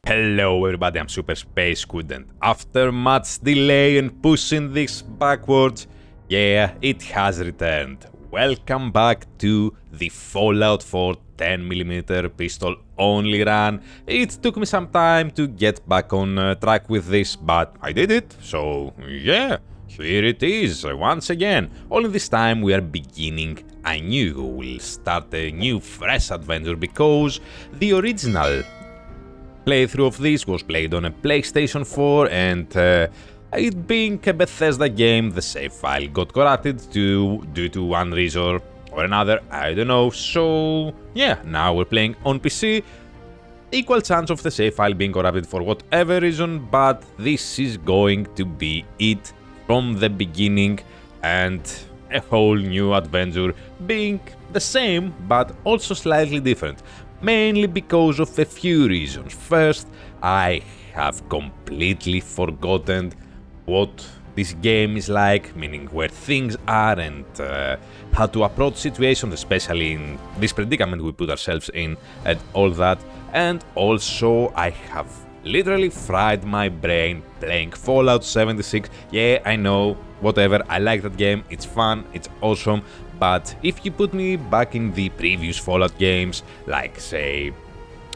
Hello everybody, I'm Super Space Squid, and after much delay and pushing this backwards, yeah, it has returned. Welcome back to the Fallout 4 10mm pistol only run. It took me some time to get back on track with this, but I did it, so yeah, here it is once again. Only this time we are beginning anew. We'll start a new fresh adventure because the original playthrough of this was played on a PlayStation 4, and it being a Bethesda game, the save file got corrupted due to one reason or another, I don't know. So yeah, now we're playing on PC. Equal chance of the save file being corrupted for whatever reason, but this is going to be it from the beginning, and a whole new adventure being the same but also slightly different. Mainly because of a few reasons. First, I have completely forgotten what this game is like, meaning where things are and how to approach situations, especially in this predicament we put ourselves in and all that. And also, I have literally fried my brain playing Fallout 76. Yeah, I know, whatever, I like that game, it's fun, it's awesome. But if you put me back in the previous Fallout games, like say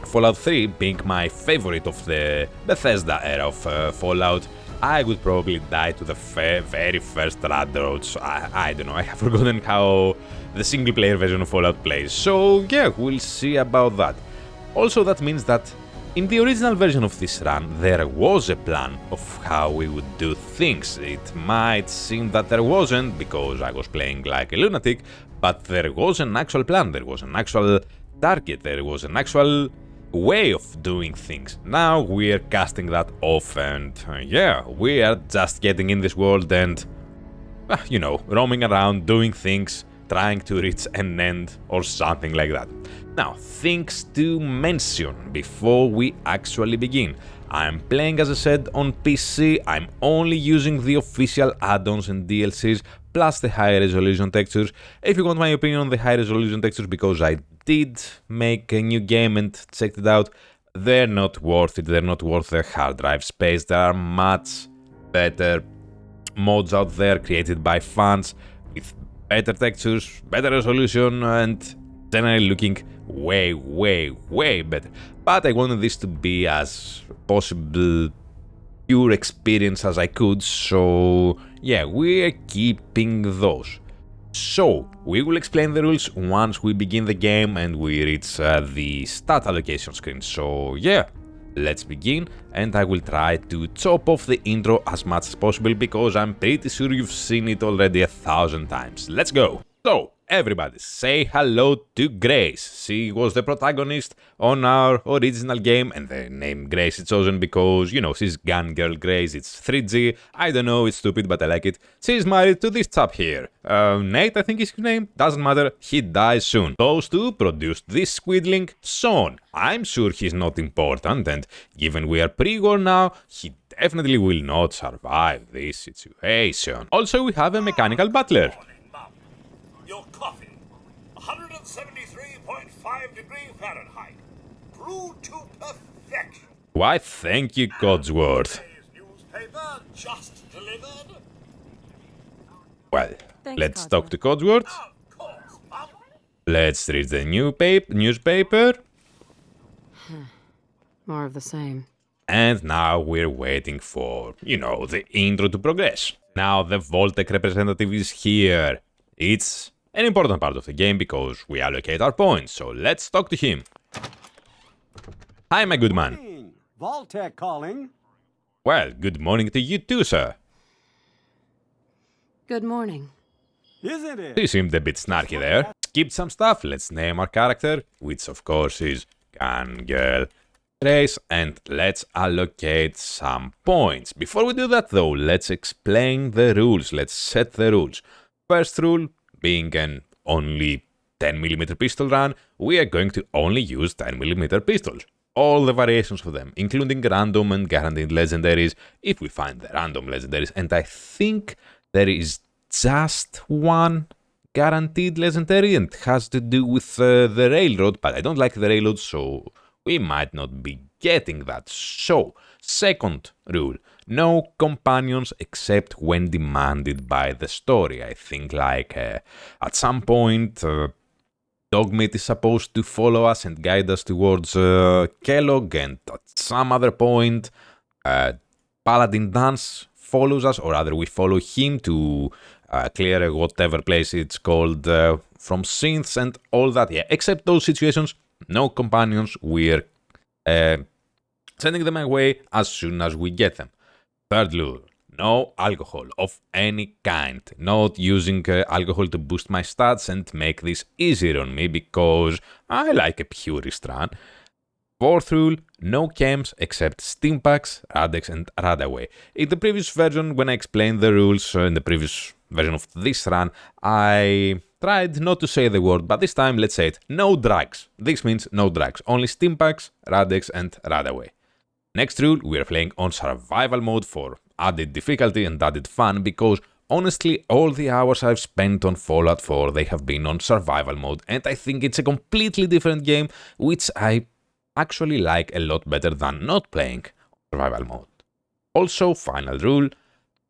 Fallout 3 being my favorite of the Bethesda era of Fallout, I would probably die to the very first Rad-X. I don't know, I have forgotten how the single player version of Fallout plays, so yeah, we'll see about that. Also, that means that in the original version of this run, there was a plan of how we would do things. It might seem that there wasn't, because I was playing like a lunatic, but there was an actual plan, there was an actual target, there was an actual way of doing things. Now we're casting that off, and yeah, we are just getting in this world and, you know, roaming around, doing things, trying to reach an end or something like that. Now, things to mention before we actually begin. I'm playing, as I said, on PC. I'm only using the official add-ons and DLCs, plus the high-resolution textures. If you want my opinion on the high-resolution textures, because I did make a new game and checked it out, they're not worth it. They're not worth the hard drive space. There are much better mods out there created by fans with better textures, better resolution, and generally looking way better. But I wanted this to be as possible pure experience as I could, so yeah, we're keeping those. So we will explain the rules once we begin the game and we reach the stat allocation screen. So yeah, let's begin, and I will try to chop off the intro as much as possible because I'm pretty sure you've seen it already 1,000 times. Let's go! So, everybody, say hello to Grace. She was the protagonist on our original game, and the name Grace is chosen because, you know, she's gun girl Grace, it's 3G, I don't know, it's stupid, but I like it. She's married to this chap here. Nate, I think is his name, doesn't matter, he dies soon. Those two produced this squidling, Sean. I'm sure he's not important, and given we are pre-war now, he definitely will not survive this situation. Also, we have a mechanical butler. Your coffee, 173.5 degrees Fahrenheit, brewed to perfection. Why, thank you, Codsworth. Newspaper just delivered. Well, Thanks, let's Codsworth. talk to Codsworth. Of course, Mum. Let's read the newspaper. More of the same. And now we're waiting for, you know, the intro to progress. Now the Voltec representative is here. It's an important part of the game because we allocate our points, so let's talk to him. Hi, my good man. Voltec calling. Well, good morning to you too, sir. Good morning. Isn't it? He seemed a bit snarky there. Skipped some stuff. Let's name our character, which of course is Gun Girl Grace, and let's allocate some points. Before we do that though, let's explain the rules. Let's set the rules. First rule, being an only 10mm pistol run, we are going to only use 10mm pistols. All the variations of them, including random and guaranteed legendaries, if we find the random legendaries, and I think there is just one guaranteed legendary and it has to do with the railroad, but I don't like the railroad, so we might not be getting that. So, second rule, no companions except when demanded by the story. I think like at some point Dogmeat is supposed to follow us and guide us towards Kellogg, and at some other point Paladin Dance follows us, or rather we follow him to clear whatever place it's called from synths and all that. Yeah, except those situations, no companions, we're sending them away as soon as we get them. Third rule, no alcohol of any kind. Not using alcohol to boost my stats and make this easier on me because I like a purist run. Fourth rule, no chems except stimpaks, Rad-X and Radaway. In the previous version, when I explained the rules in the previous version of this run, I tried not to say the word, but this time let's say it. No drugs. This means no drugs. Only stimpaks, Rad-X and Radaway. Next rule, we are playing on survival mode for added difficulty and added fun because honestly, all the hours I've spent on Fallout 4, they have been on survival mode, and I think it's a completely different game, which I actually like a lot better than not playing survival mode. Also, final rule,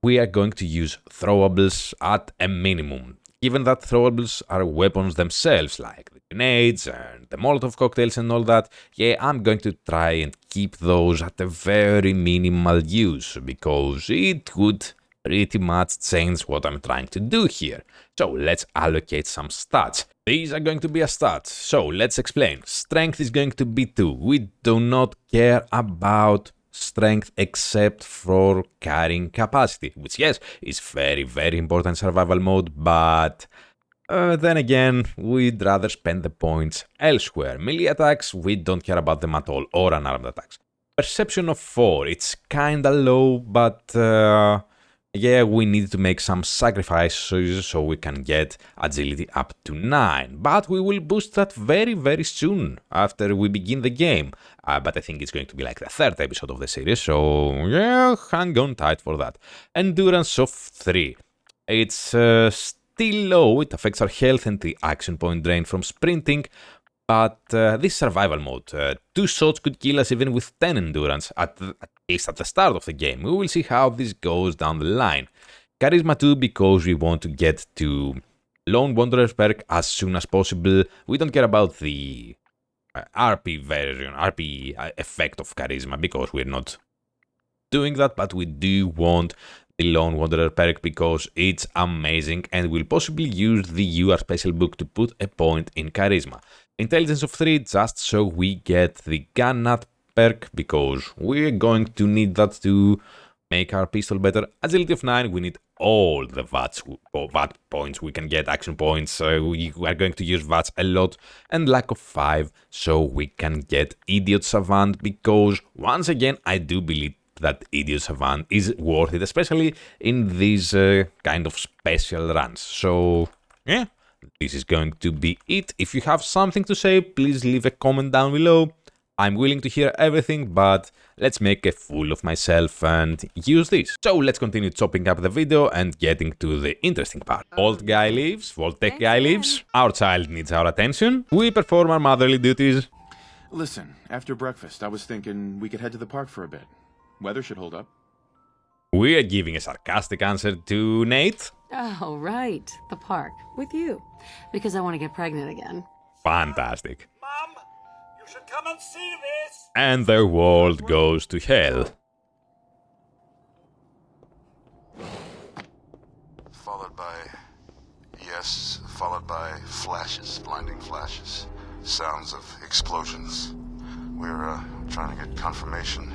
we are going to use throwables at a minimum. Given that throwables are weapons themselves, like the grenades and the Molotov cocktails and all that, yeah, I'm going to try and keep those at a very minimal use, because it would pretty much change what I'm trying to do here. So let's allocate some stats. These are going to be a stats, so let's explain. Strength is going to be 2. We do not care about strength except for carrying capacity, which yes, is very, very important in survival mode, but then again, we'd rather spend the points elsewhere. Melee attacks, we don't care about them at all, or unarmed attacks. Perception of 4, it's kinda low, but yeah, we need to make some sacrifices so we can get agility up to 9. But we will boost that very, very soon after we begin the game. But I think it's going to be like the 3rd episode of the series, so yeah, hang on tight for that. Endurance of 3. It's still low, it affects our health and the action point drain from sprinting. But this survival mode, 2 shots could kill us even with 10 endurance, at least at the start of the game. We will see how this goes down the line. Charisma 2 because we want to get to Lone Wanderer's perk as soon as possible. We don't care about the RP version, RP effect of Charisma because we're not doing that, but we do want the Lone Wanderer perk because it's amazing and we'll possibly use the UR special book to put a point in Charisma. Intelligence of 3 just so we get the gun nut perk because we're going to need that to make our pistol better. Agility of 9, we need all the VAT points we can get, action points, we are going to use VATs a lot, and lack of 5 so we can get Idiot Savant because once again I do believe that Idiot Savant is worth it, especially in these kind of special runs. So yeah, this is going to be it. If you have something to say, please leave a comment down below. I'm willing to hear everything, but let's make a fool of myself and use this. So let's continue chopping up the video and getting to the interesting part. Vault guy leaves, Vault Tech guy leaves, our child needs our attention, we perform our motherly duties. Listen, after breakfast, I was thinking we could head to the park for a bit. Weather should hold up. We are giving a sarcastic answer to Nate. Oh, right. The park. With you. Because I want to get pregnant again. Fantastic. Mom, you should come and see this. And the world goes to hell. Followed by flashes, blinding flashes. Sounds of explosions. We're trying to get confirmation.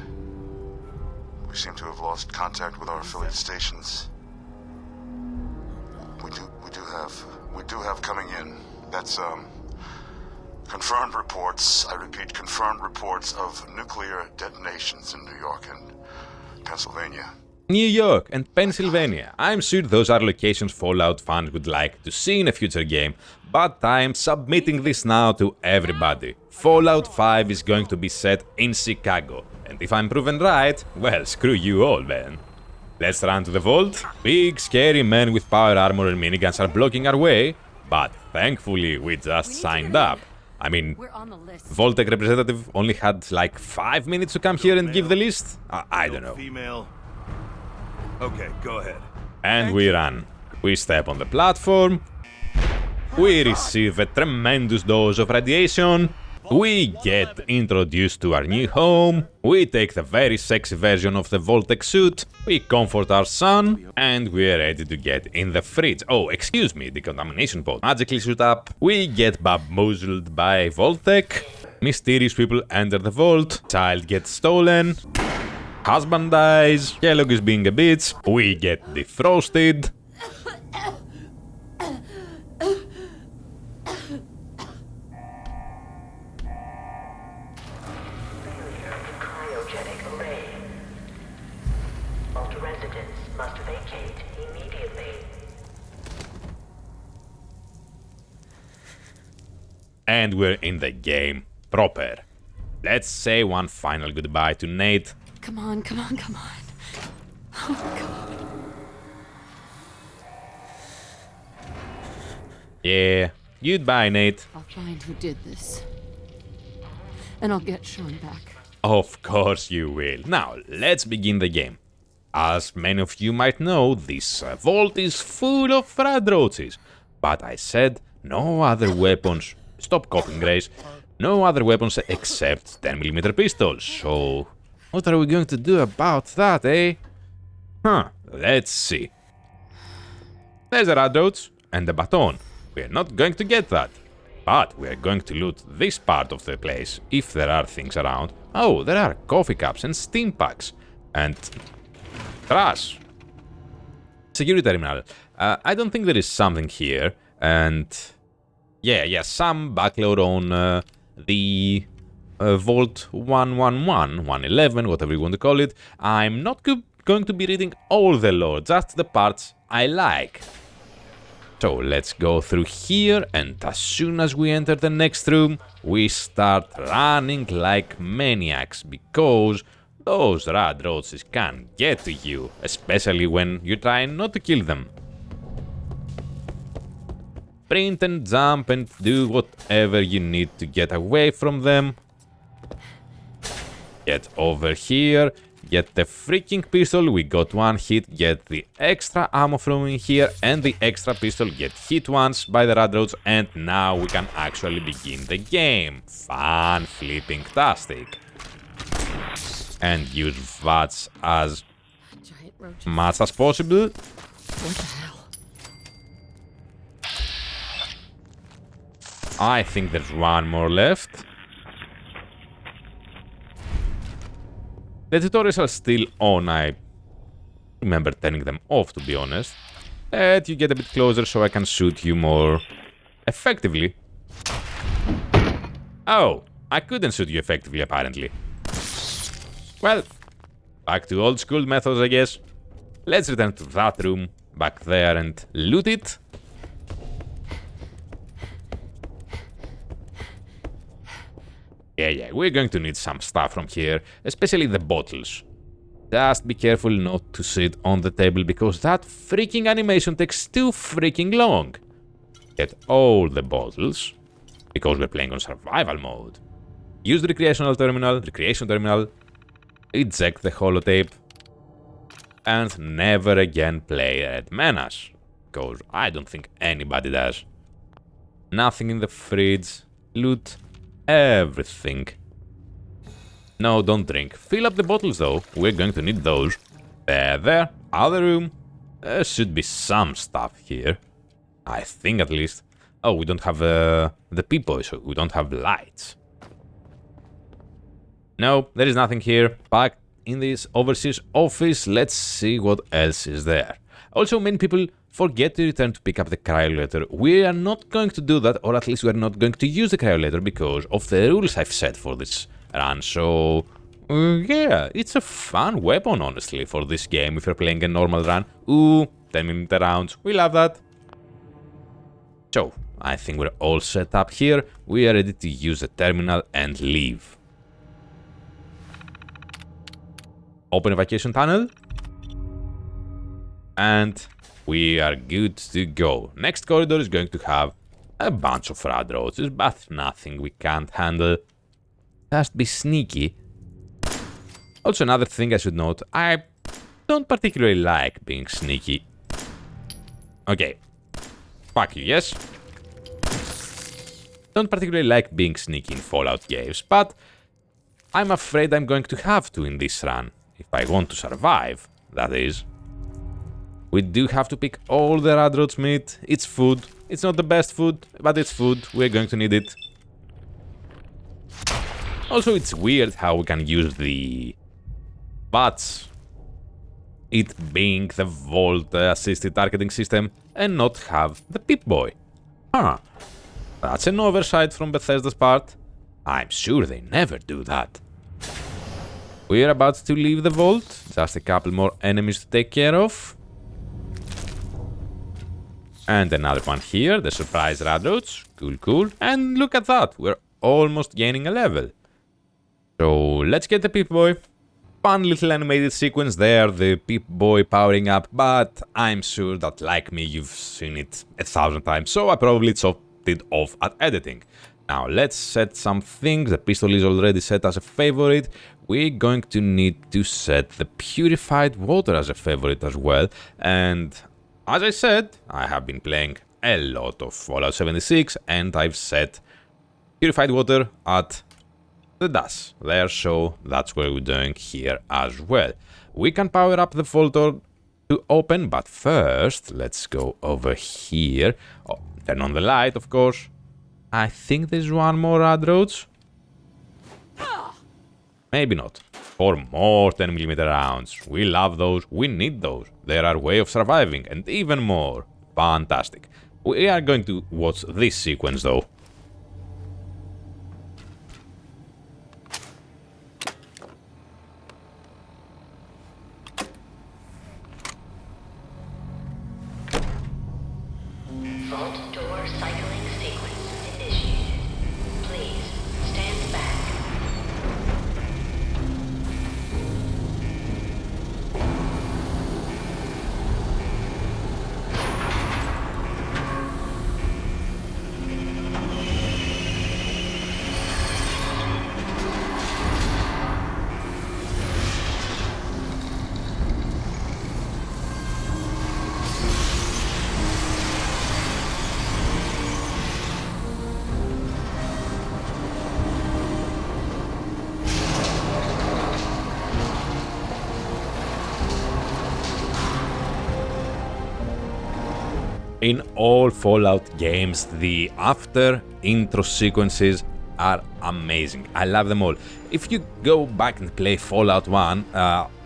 We seem to have lost contact with our affiliate stations. We do have coming in. That's confirmed reports. I repeat, confirmed reports of nuclear detonations in New York and Pennsylvania. New York and Pennsylvania. I'm sure those are locations Fallout fans would like to see in a future game, but I'm submitting this now to everybody. Fallout 5 is going to be set in Chicago, and if I'm proven right, well, screw you all, man. Let's run to the vault. Big, scary men with power armor and miniguns are blocking our way, but thankfully we just signed up. I mean, We're on the list. Vault-Tec representative only had like 5 minutes to come here and give the list? I don't know. Female. Okay, go ahead. And we run. We step on the platform. We receive a tremendous dose of radiation. We get introduced to our new home. We take the very sexy version of the Vault-Tec suit. We comfort our son. And we're ready to get in the fridge. Oh, excuse me, the contamination pod magically shoot up. We get bamboozled by Vault-Tec. Mysterious people enter the vault. Child gets stolen. Husband dies. Kellogg is being a bitch. We get defrosted. Cryogenic array. All residents must vacate immediately. And we're in the game proper. Let's say one final goodbye to Nate. Come on, come on, come on. Oh, God. Yeah, goodbye, Nate. I'll find who did this. And I'll get Sean back. Of course you will. Now, let's begin the game. As many of you might know, this vault is full of rad roaches. But I said no other weapons. Stop copying, Grace. No other weapons except 10mm pistols. So, what are we going to do about that, eh? Let's see. There's a rad roach and a baton. We're not going to get that. But we're going to loot this part of the place, if there are things around. Oh, there are coffee cups and stimpaks. And trash. Security terminal. I don't think there is something here. And yeah, some backload on the Vault 111, 111, whatever you want to call it. I'm not going to be reading all the lore, just the parts I like. So let's go through here, and as soon as we enter the next room, we start running like maniacs, because those rad roaches can get to you, especially when you try not to kill them. Sprint and jump and do whatever you need to get away from them. Get over here. Get the freaking pistol, we got one hit, get the extra ammo from in here, and the extra pistol get hit once by the rad roach, and now we can actually begin the game. Fun flipping-tastic. And use VATS as Giant roaches. much as possible. What the hell? I think there's one more left. The tutorials are still on. I remember turning them off, to be honest. Let you get a bit closer so I can shoot you more effectively. Oh, I couldn't shoot you effectively, apparently. Well, back to old school methods, I guess. Let's return to that room back there and loot it. Yeah, we're going to need some stuff from here, especially the bottles. Just be careful not to sit on the table, because that freaking animation takes too freaking long. Get all the bottles, because we're playing on survival mode. Use the recreation terminal, eject the holotape, and never again play Red Menace, because I don't think anybody does. Nothing in the fridge, loot everything. No, don't drink. Fill up the bottles though, we're going to need those. There, other room. There should be some stuff here. I think at least. Oh, we don't have the people, so we don't have lights. No, there is nothing here. Back in this overseas office, let's see what else is there. Also, many people forget to return to pick up the cryolator. We are not going to do that, or at least we are not going to use the cryolator because of the rules I've set for this run. So, yeah, it's a fun weapon, honestly, for this game if you're playing a normal run. Ooh, 10mm rounds, we love that. So, I think we're all set up here. We are ready to use the terminal and leave. Open evacuation tunnel. And we are good to go. Next corridor is going to have A bunch of rad roaches, but nothing we can't handle. Just be sneaky. Also, another thing I should note, I don't particularly like being sneaky. Okay. Fuck you, yes? Don't particularly like being sneaky in Fallout games, but I'm afraid I'm going to have to in this run. If I want to survive, that is. We do have to pick all the rad roach meat. It's food. It's not the best food, but it's food. We're going to need it. Also, it's weird how we can use the VATS, it being the Vault assisted targeting system, and not have the Pip-Boy. Huh. That's an oversight from Bethesda's part. I'm sure they never do that. We're about to leave the vault. Just a couple more enemies to take care of. And another one here, the surprise rad roach. Cool, cool. And look at that, we're almost gaining a level. So let's get the Pip-Boy. Fun little animated sequence there, the Pip-Boy powering up, but I'm sure that, like me, you've seen it 1,000 times, so I probably chopped it off at editing. Now let's set some things. The pistol is already set as a favorite. We're going to need to set the purified water as a favorite as well. And as I said, I have been playing a lot of Fallout 76 and I've set purified water at the dash there, so that's what we're doing here as well. We can power up the vault door to open, but first let's go over here. Oh, turn on the light, of course. I think there's one more rad roach. Maybe not. Or more 10mm rounds. We love those, we need those. They're our way of surviving, and even more. Fantastic. We are going to watch this sequence though. Vault door cycling sequence initiated. Please stand back. In all Fallout games, the after intro sequences are amazing. I love them all. If you go back and play Fallout 1,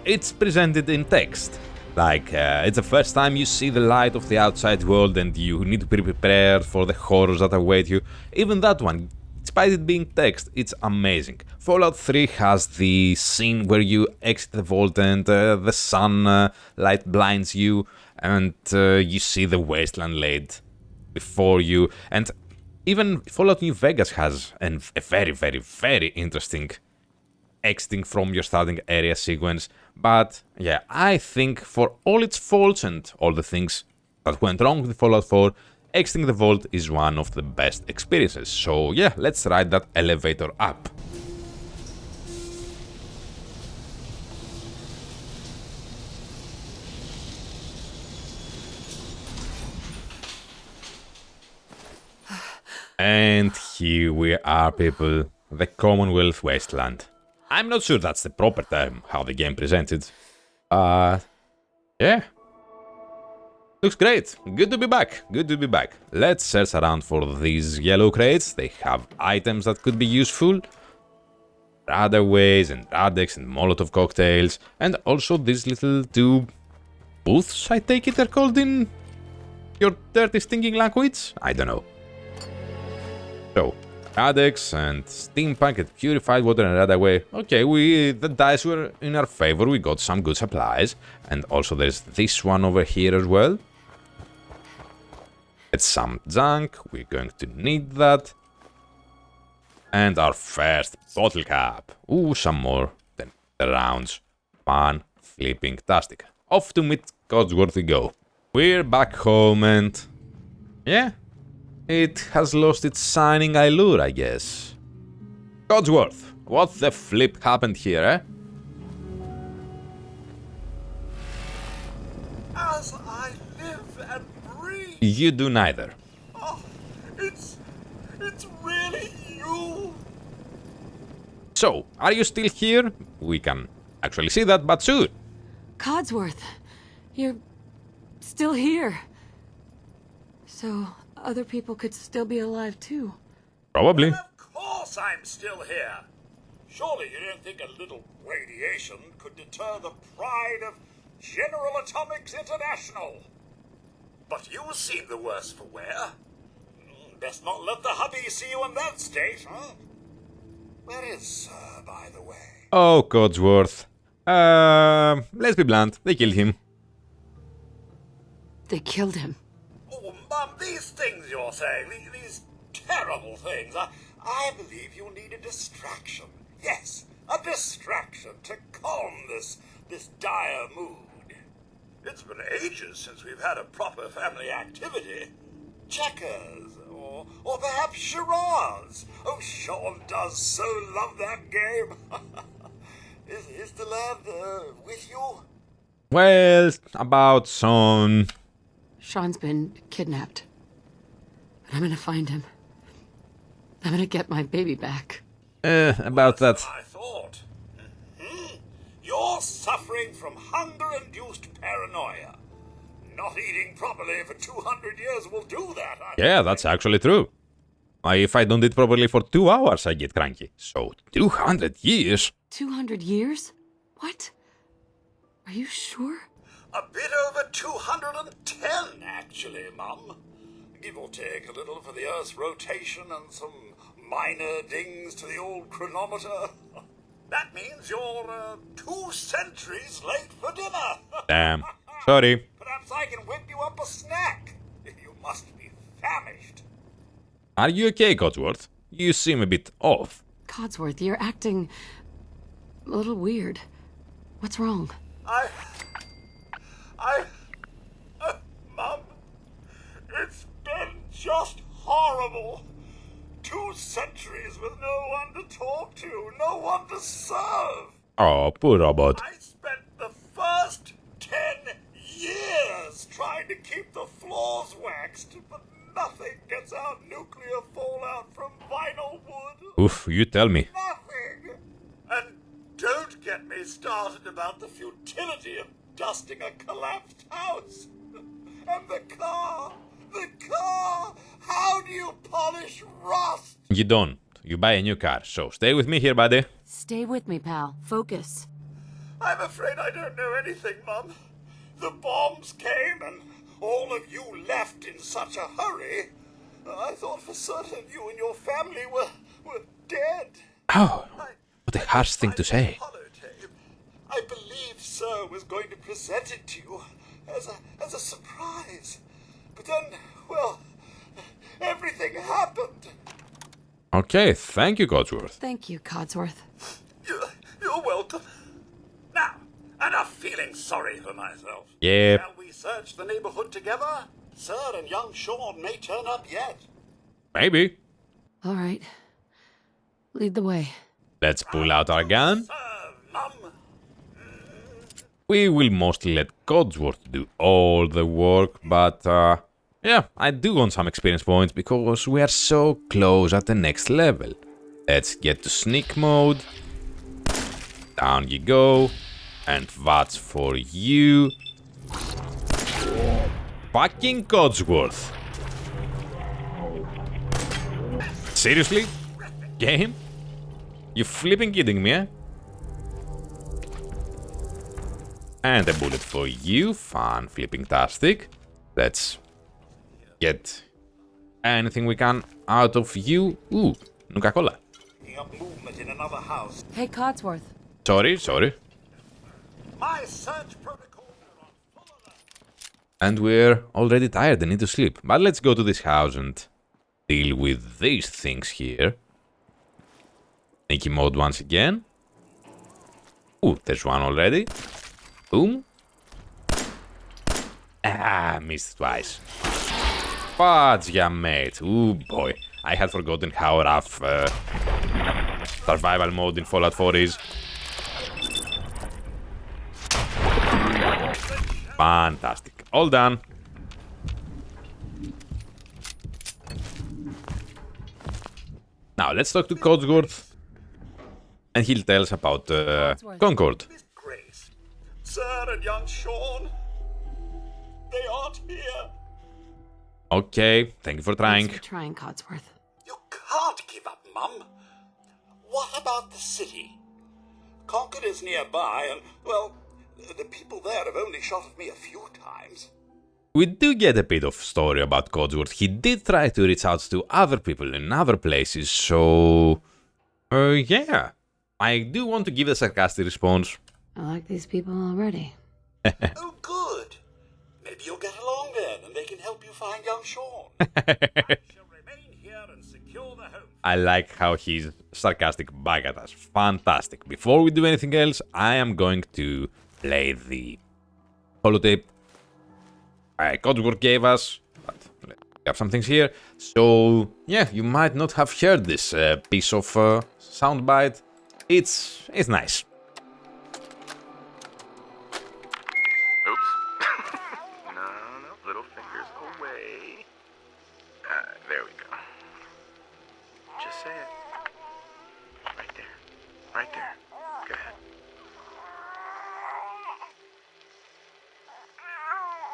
it's presented in text. Like, it's the first time you see the light of the outside world and you need to be prepared for the horrors that await you. Even that one, despite it being text, it's amazing. Fallout 3 has the scene where you exit the vault and the sun light blinds you and you see the wasteland laid before you. And even Fallout New Vegas has a very, very, very interesting exiting from your starting area sequence. But yeah, I think for all its faults and all the things that went wrong with Fallout 4, exiting the vault is one of the best experiences. So yeah, let's ride that elevator up. And here we are, people. The Commonwealth Wasteland. I'm not sure that's the proper term, how the game presented. Yeah. Looks great. Good to be back. Good to be back. Let's search around for these yellow crates. They have items that could be useful. Radaways and Rad-X and Molotov cocktails. And also these little two booths, I take it they're called in your dirty stinking language? I don't know. So, Rad-X and stimpak and purified water and Radaway. Okay, the dice were in our favor, we got some good supplies. And also there's this one over here as well. It's some junk, we're going to need that. And our first bottle cap. Ooh, some more than the rounds. Fun, flipping, tastic. Off to meet Codsworth we go. We're back home and... yeah. It has lost its shining allure, I guess. Codsworth, what the flip happened here, eh? As I live and breathe. You do neither. Oh, it's really you. So, are you still here? We can actually see that, but soon. Codsworth, you're still here. So other people could still be alive too. Probably. Of course I'm still here. Surely you don't think a little radiation could deter the pride of General Atomics International? But you seem the worse for wear. Best not let the hubby see you in that state, huh? Where is Sir, by the way? Oh, Codsworth. Let's be blunt. They killed him. They killed him. Oh, Mum, these things you're saying, these terrible things, I believe you need a distraction. Yes, a distraction to calm this dire mood. It's been ages since we've had a proper family activity. Checkers, or perhaps charades. Oh, Sean does so love that game. Is the lad with you? Well, about Son. Sean's been kidnapped. But I'm gonna find him. I'm gonna get my baby back. About that. I thought. You're suffering from hunger-induced paranoia. Not eating properly for 200 years will do that. Yeah, that's actually true. If I don't eat properly for 2 hours, I get cranky. So, 200 years? 200 years? What? Are you sure? A bit over 210, actually, Mum. Give or take a little for the Earth's rotation and some minor dings to the old chronometer. That means you're 2 centuries late for dinner. Damn. Sorry. Perhaps I can whip you up a snack. You must be famished. Are you okay, Codsworth? You seem a bit off. Codsworth, you're acting a little weird. What's wrong? Mum, it's been just horrible. 2 centuries with no one to talk to, no one to serve. Oh, poor robot. I spent the first 10 years trying to keep the floors waxed, but nothing gets out nuclear fallout from vinyl wood. Oof, you tell me. Nothing. And don't get me started about the futility of dusting a collapsed house. And the car. How do you polish rust? You don't. You buy a new car, so stay with me here, buddy. Stay with me, pal. Focus. I'm afraid I don't know anything, Mum. The bombs came and all of you left in such a hurry. I thought for certain you and your family were dead. Oh, what a harsh thing to say. Holotape. I believe Sir was going to present it to you as a surprise. But then, well, everything happened. Okay, thank you, Codsworth. Thank you, Codsworth. You're welcome. Now, enough feeling sorry for myself. Yeah. Shall we search the neighborhood together? Sir and young Sean may turn up yet. Maybe. All right. Lead the way. Let's pull out our gun. Mum. We will mostly let Codsworth do all the work, but yeah, I do want some experience points because we are so close at the next level. Let's get to sneak mode. Down you go. And that's for you. Fucking Codsworth. Seriously? Game? You flipping kidding me, eh? And a bullet for you. Fun flipping-tastic. Let's get anything we can out of you. Ooh, Nuka-Cola. Picking up movement in another house. Hey, Codsworth. Sorry. My search protocols are on full alert. And we're already tired and need to sleep. But let's go to this house and deal with these things here. Sneaky mode once again. Ooh, there's one already. Boom. Ah, missed twice. Fudge, yeah, mate. Ooh, boy. I had forgotten how rough survival mode in Fallout 4 is. Fantastic. All done. Now, let's talk to Codsworth. And he'll tell us about Concord. Miss Grace, Sir and young Sean, they aren't here. Okay, thank you for trying. Thanks for trying, Codsworth. You can't give up, Mum. What about the city? Concord is nearby, and, well, the people there have only shot at me a few times. We do get a bit of story about Codsworth. He did try to reach out to other people in other places, so... yeah. I do want to give a sarcastic response. I like these people already. Oh, good. Maybe you'll get along then, and they can help you find young Sean. I shall remain here and secure the home. I like how he's sarcastic back at us. Fantastic. Before we do anything else, I am going to play the holotape Codsworth gave us. But we have some things here. So, yeah, you might not have heard this piece of soundbite. It's nice. Oops. No, little fingers away. There we go. Just say it. Right there. Right there. Go ahead.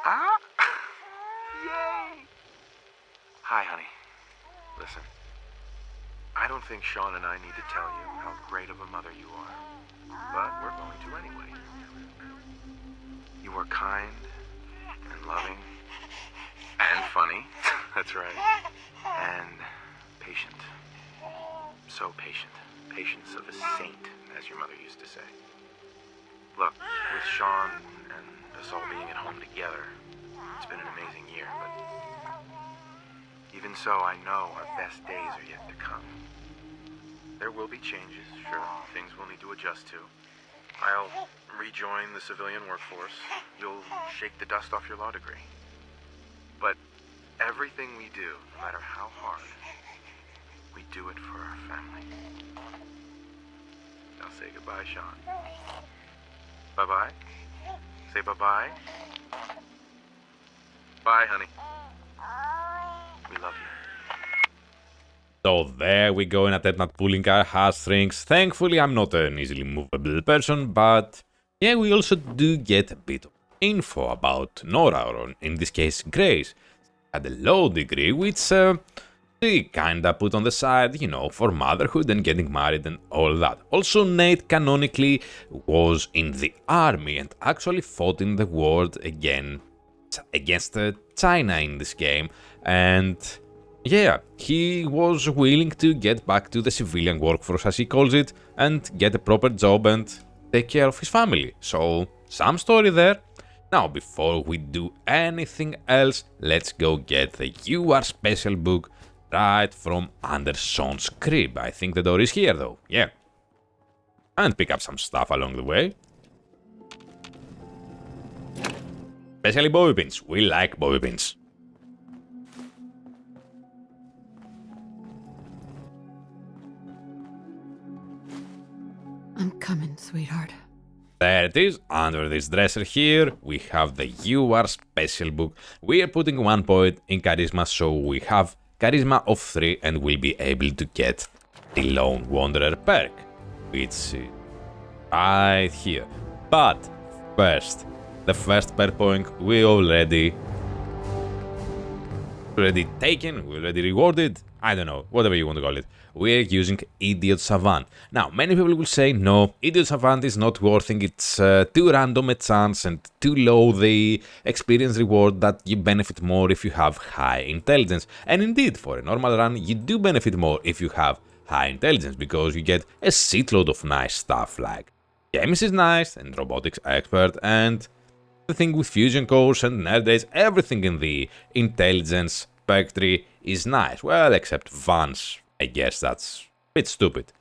Ah! Yay! Hi, honey. Listen. I don't think Sean and I need to tell you how great of a mother you are. But we're going to anyway. You are kind and loving and funny. That's right. And patient. So patient. Patience of a saint, as your mother used to say. Look, with Sean and us all being at home together, it's been an amazing year, but even so, I know our best days are yet to come. There will be changes, sure. Things we'll need to adjust to. I'll rejoin the civilian workforce. You'll shake the dust off your law degree. But everything we do, no matter how hard, we do it for our family. Now say goodbye, Sean. Bye-bye. Say bye-bye. Bye, honey. We love you. So there we go, in attempt at pulling our heartstrings. Thankfully, I'm not an easily movable person, but yeah, we also do get a bit of info about Nora, or in this case, Grace. Had a low degree, which she kinda put on the side, you know, for motherhood and getting married and all that. Also, Nate canonically was in the army and actually fought in the war against China in this game, and yeah, he was willing to get back to the civilian workforce, as he calls it, and get a proper job and take care of his family. So, some story there. Now, before we do anything else, let's go get the You Are Special book right from under Sean's crib. I think the door is here, though. Yeah. And pick up some stuff along the way. Especially bobby pins. We like bobby pins. I'm coming, sweetheart. There it is, under this dresser here, we have the You Are Special book. We are putting 1 point in Charisma, so we have Charisma of 3 and we'll be able to get the Lone Wanderer perk, which is right here. But first, the first perk point we already taken, we already rewarded, I don't know, whatever you want to call it. We're using Idiot Savant. Now, many people will say, no, Idiot Savant is not worth it, it's too random a chance and too low the experience reward, that you benefit more if you have high intelligence. And indeed, for a normal run, you do benefit more if you have high intelligence, because you get a shitload of nice stuff like Chems is nice, and Robotics Expert, and the thing with Fusion Cores and Nerd Age, everything in the intelligence perk tree is nice. Well, except Vance. I guess that's a bit stupid.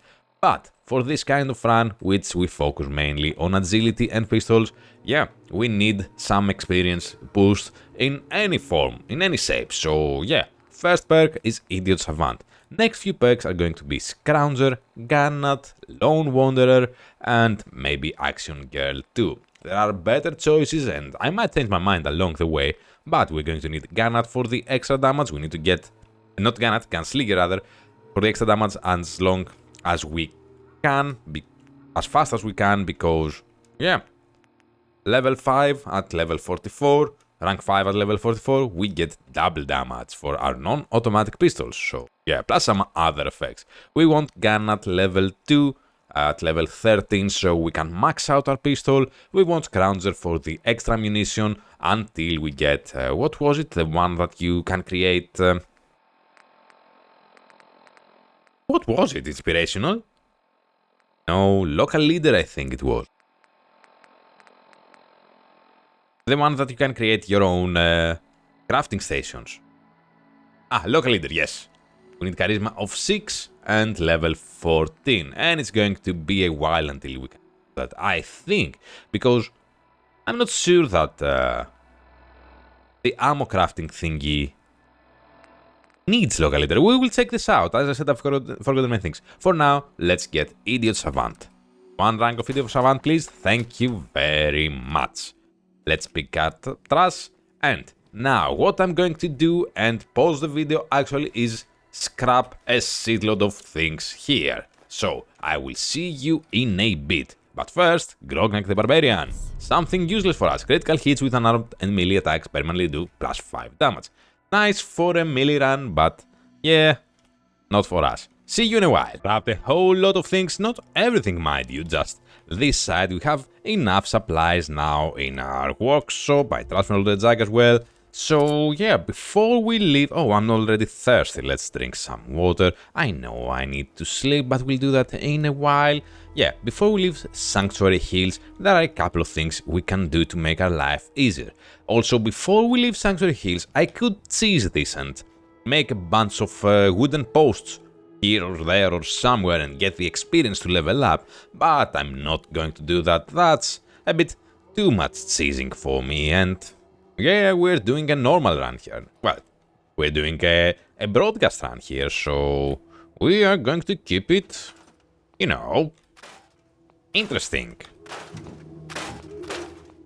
But for this kind of run, which we focus mainly on agility and pistols, yeah, we need some experience boost in any form, in any shape. So yeah, first perk is Idiot Savant. Next few perks are going to be Scrounger, Gun-Nut, Lone Wanderer, and maybe Action Girl too. There are better choices and I might change my mind along the way, but we're going to need Gun-Nut for the extra damage. We need to get, not Gun-Nut, Gunslinger rather, for the extra damage as long as we can, as fast as we can, because, yeah, level 5 at level 44, rank 5 at level 44, we get double damage for our non-automatic pistols, so, yeah, plus some other effects. We want gun at level 2, at level 13, so we can max out our pistol. We want Scrounger for the extra ammunition until we get, what was it, the one that you can create, what was it, inspirational? No, local leader I think it was. The one that you can create your own crafting stations. Ah, local leader, yes. We need charisma of 6 and level 14. And it's going to be a while until we can do that, I think. Because I'm not sure that the ammo crafting thingy needs local leader. We will check this out. As I said, I've forgotten many things. For now, let's get Idiot Savant. One rank of Idiot Savant, please. Thank you very much. Let's pick up trash. And now, what I'm going to do and pause the video actually is scrap a shitload of things here. So, I will see you in a bit. But first, Grognak the Barbarian. Something useless for us. Critical hits with unarmed and melee attacks permanently do plus 5 damage. Nice for a melee run, but yeah, not for us. See you in a while. Grabbed a whole lot of things, not everything mind you, just this side we have enough supplies now in our workshop. I transferred the jug as well. So yeah, before we leave, oh, I'm already thirsty, let's drink some water. I know I need to sleep, but we'll do that in a while. Yeah, before we leave Sanctuary Hills, there are a couple of things we can do to make our life easier. Also, before we leave Sanctuary Hills, I could seize this and make a bunch of wooden posts here or there or somewhere and get the experience to level up, but I'm not going to do that. That's a bit too much seizing for me, and yeah, we're doing a normal run here. Well, we're doing a broadcast run here, so we are going to keep it, you know, interesting.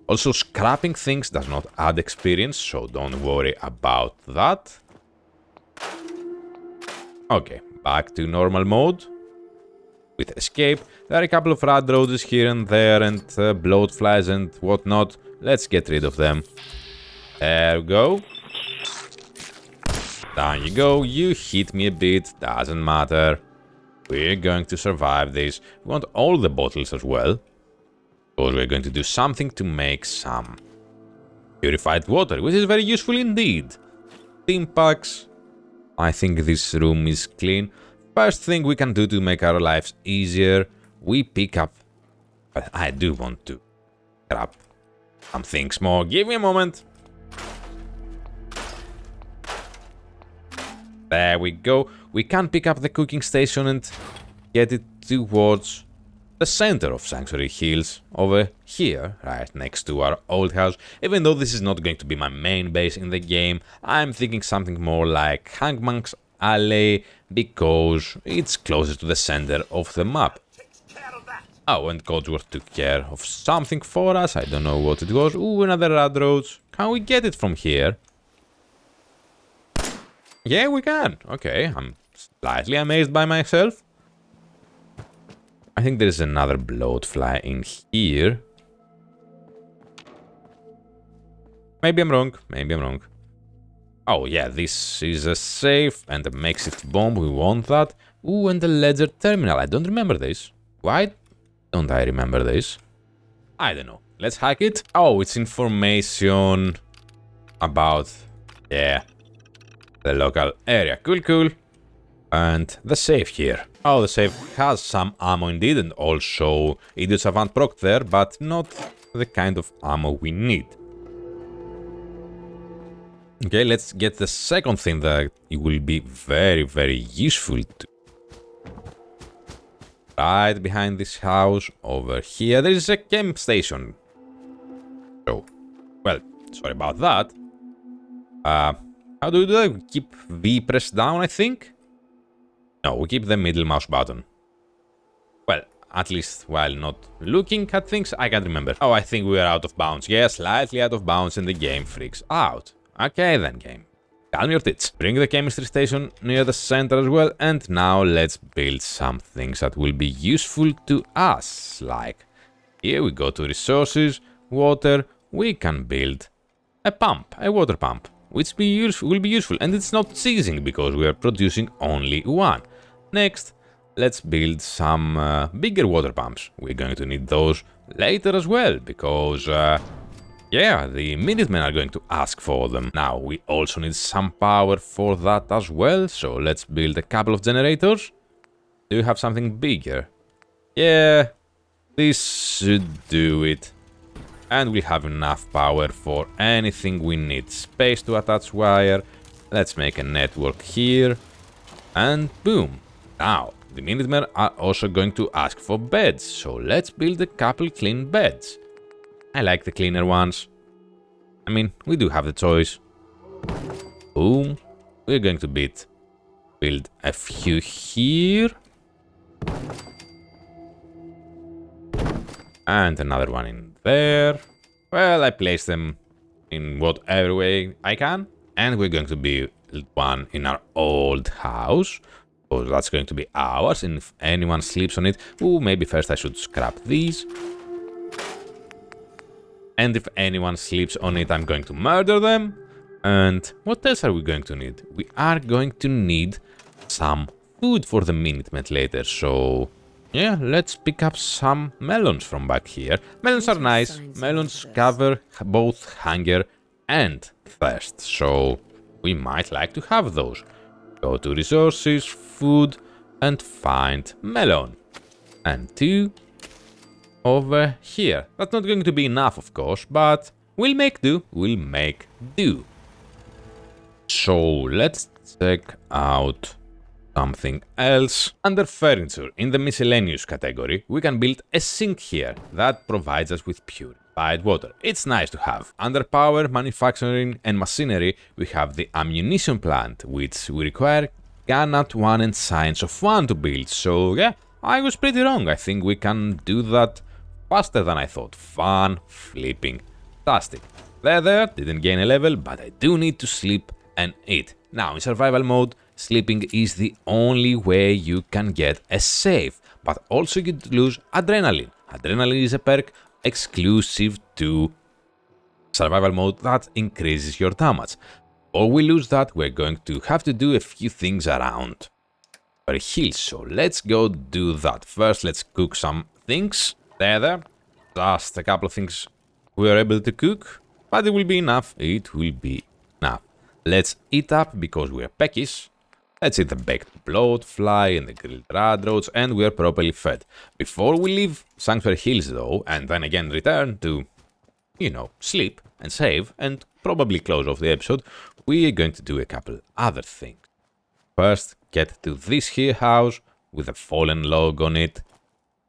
Also, scrapping things does not add experience, so don't worry about that. Okay, back to normal mode. With escape, there are a couple of rad roads here and there, and bloatflies and whatnot. Let's get rid of them. There we go. Down you go. You hit me a bit, doesn't matter. We're going to survive this. We want all the bottles as well, because we're going to do something to make some purified water, which is very useful indeed. Stimpaks. I think this room is clean. First thing we can do to make our lives easier, we pick up... But I do want to grab some things more. Give me a moment. There we go. We can pick up the cooking station and get it towards the center of Sanctuary Hills, over here, right next to our old house. Even though this is not going to be my main base in the game, I'm thinking something more like Hangman's Alley, because it's closest to the center of the map. Oh, and Codsworth took care of something for us. I don't know what it was. Ooh, another rad road. Can we get it from here? Yeah, we can. Okay, I'm slightly amazed by myself. I think there's another bloatfly in here. Maybe I'm wrong. Maybe I'm wrong. Oh yeah, this is a safe and a makeshift bomb. We want that. Ooh, and the ledger terminal. I don't remember this. Why don't I remember this? I don't know. Let's hack it. Oh, it's information about... yeah. The local area. Cool, cool. And the safe here. Oh, the safe has some ammo indeed, and also Idiot Savant proc there, but not the kind of ammo we need. Okay, let's get the second thing that it will be very, very useful to. right behind this house, over here, there is a camp station. So, well, sorry about that. How do we do that? We keep V pressed down, I think? No, we keep the middle mouse button. Well, at least while not looking at things, I can't remember. Oh, I think we are out of bounds. Yeah, slightly out of bounds and the game freaks out. Okay then, game. Calm your tits. Bring the chemistry station near the center as well, and now let's build some things that will be useful to us. Like, here we go to resources, water, we can build a pump, a water pump, which will be useful, and it's not ceasing because we are producing only one. Next, let's build some bigger water pumps. We're going to need those later as well, because yeah, the Minutemen are going to ask for them. Now, we also need some power for that as well, so let's build a couple of generators. Do you have something bigger? Yeah, this should do it. And we have enough power for anything we need. Space to attach wire. Let's make a network here. And boom. Now, the Minutemen are also going to ask for beds, so let's build a couple clean beds. I like the cleaner ones. I mean, we do have the choice. Boom. We're going to build a few here. And another one in there. Well, I place them in whatever way I can. And we're going to build one in our old house. So that's going to be ours. And if anyone sleeps on it... Ooh, maybe first I should scrap these. And if anyone sleeps on it, I'm going to murder them. And what else are we going to need? We are going to need some food for the Minutemen later. So... yeah, let's pick up some melons from back here. Melons are nice. Melons cover both hunger and thirst, so we might like to have those. Go to resources, food, and find melon. And 2 over here. That's not going to be enough, of course, but we'll make do. We'll make do. So let's check out something else. Under furniture, in the miscellaneous category, we can build a sink here that provides us with purified water. It's nice to have. Under power, manufacturing and machinery, we have the ammunition plant, which we require gun at 1 and science of 1 to build. So yeah, I was pretty wrong. I think we can do that faster than I thought. Fun, flipping, fantastic. There, didn't gain a level, but I do need to sleep and eat. Now, in survival mode, sleeping is the only way you can get a save, but also you lose adrenaline. Adrenaline is a perk exclusive to survival mode that increases your damage. Or we lose that, we're going to have to do a few things around our heals, so let's go do that. First, let's cook some things. There. Just a couple of things we are able to cook, but it will be enough. It will be enough. Let's eat up because we are peckish. Let's eat the baked bloat, fly, and the grilled rad roads, and we are properly fed. Before we leave Sanctuary Hills, though, and then again return to, you know, sleep and save, and probably close off the episode, we are going to do a couple other things. First, get to this here house with a fallen log on it.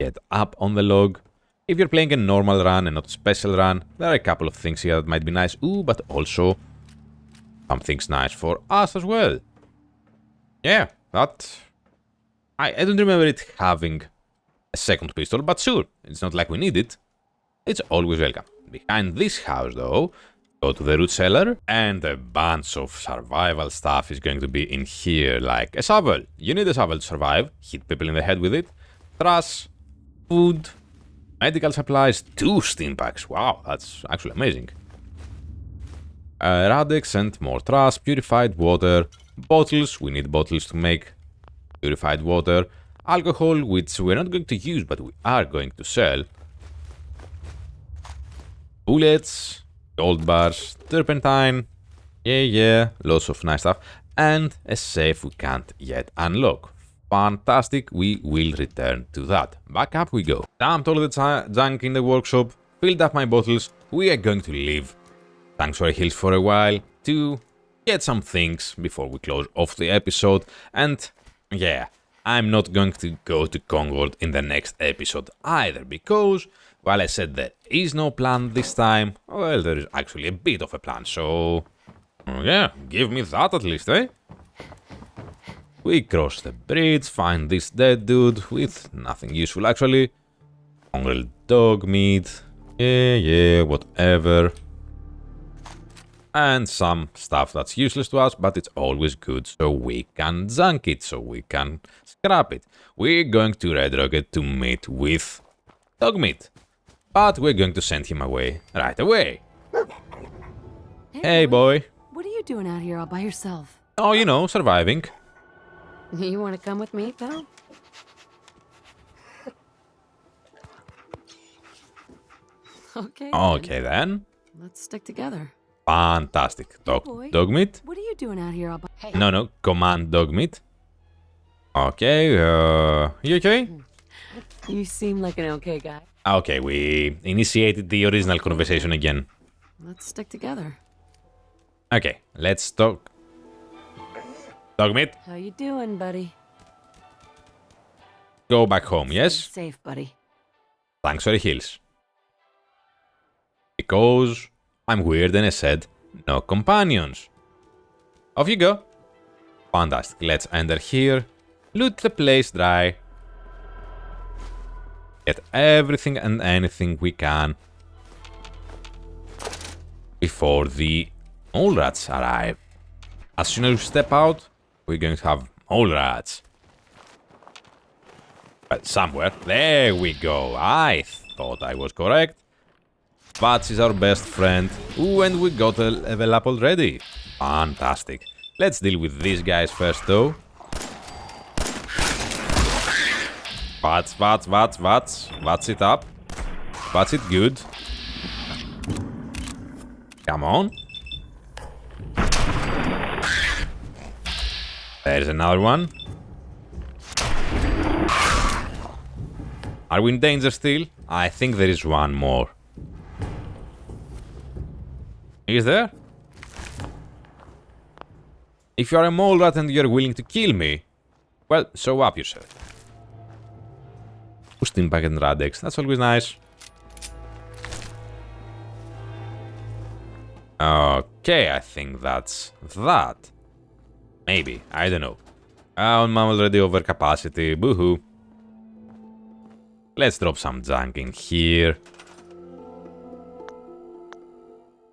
Get up on the log. If you're playing a normal run and not a special run, there are a couple of things here that might be nice. Ooh, but also some things nice for us as well. Yeah, that... I don't remember it having a second pistol, but sure, it's not like we need it. It's always welcome. Behind this house, though, go to the root cellar, and a bunch of survival stuff is going to be in here, like a shovel. You need a shovel to survive. Hit people in the head with it. Trash, food, medical supplies, 2 stimpaks. Wow, that's actually amazing. Rad-X and more trash, purified water, bottles. We need bottles to make purified water. Alcohol, which we're not going to use, but we are going to sell. Bullets, gold bars, turpentine. Yeah, lots of nice stuff. And a safe we can't yet unlock. Fantastic, we will return to that. Back up we go. Dumped all the junk in the workshop, filled up my bottles. We are going to leave Sanctuary Hills for a while to get some things before we close off the episode. And yeah, I'm not going to go to Concord in the next episode either, because, while I said there is no plan this time, well, there is actually a bit of a plan, so... yeah, give me that at least, eh? We cross the bridge, find this dead dude with nothing useful actually. Mongrel dog meat. Yeah, whatever. And some stuff that's useless to us, but it's always good, so we can junk it, so we can scrap it. We're going to Red Rocket to meet with dog meat. But we're going to send him away right away. Hey boy. What are you doing out here all by yourself? Oh, you know, surviving. You want to come with me, pal? Okay. Okay then. Let's stick together. Fantastic. Boy, Dog meat? What are you doing out here all by... Hey. No, command dog meat. Okay, you okay? You seem like an okay guy. Okay, we initiated the original conversation again. Let's stick together. Okay, let's talk. Dog meat, How you doing, buddy? go back home, yes? Stay safe, buddy. Sanctuary Hills. Because I'm weird and I said no companions. Off you go. Fantastic, let's enter here. Loot the place dry. Get everything and anything we can before the mole rats arrive. As soon as we step out, we're going to have mole rats. But somewhere. There we go. I thought I was correct. Vats is our best friend. Ooh, and we got a level up already. Fantastic. Let's deal with these guys first, though. Vats. Vats it up. Vats it good. Come on. There's another one. Are we in danger still? I think there is one more. Is there? If you are a mole rat and you're willing to kill me, well, show up yourself. Stimpak and Rad-X, that's always nice. Okay, I think that's that. Maybe, I don't know. I'm already over capacity, boohoo. Let's drop some junk in here.